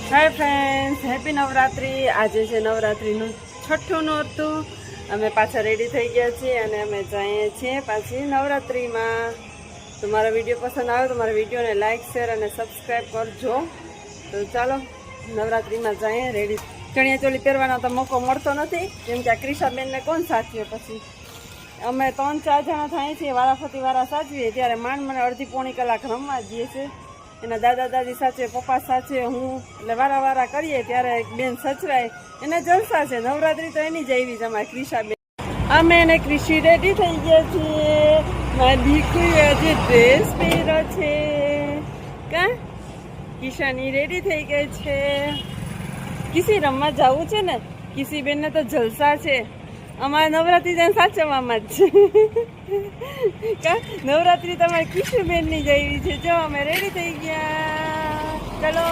Hi friends, happy Navratri. આજે છે નવરાત્રીનું છઠ્ઠું નોરતું. અમે પાછા રેડી થઈ ગયા છીએ અને અમે જઈએ છીએ પાછી નવરાત્રીમાં. તો મારો વિડીયો પસંદ આવે તો મારા વિડીયોને લાઇક, શેર અને સબસ્ક્રાઈબ કરજો. તો ચાલો નવરાત્રીમાં જઈએ રેડી. ચણિયા ચોલી પહેરવાનો તો મોકો મળતો નથી, કેમ કે આ ક્રિશાબેનને કોણ સાચવે. પછી અમે 3-4 જણા થાય છીએ, વારાફરતી વારા સાચવીએ ત્યારે માંડ અડધી પોણી કલાક રમવા જઈએ છીએ. એના દાદા દાદી સાચવે, પપ્પા સાચવે, હું એટલે વારા કરીએ ત્યારે એક બેન સચવાય. એને જલસા છે. નવરાત્રી તો એની જ આવી જ અમારી ક્રિશાબેન. અમે એને ક્રિશી રેડી થઈ ગયા છીએ. મારી દીકરીએ આજે ડ્રેસ પહેર્યો છે. કા કિશાની રેડી થઈ ગઈ છે. કિસી રમવા જવું છે ને. કિસી બેનને તો જલસા છે. અમારે નવરાત્રી જઈને સાચવવામાં જ છે. કા નવરાત્રી તમારી કિશુ બેનની જ આવી છે. જો અમે રેડી થઈ ગયા. ચલો.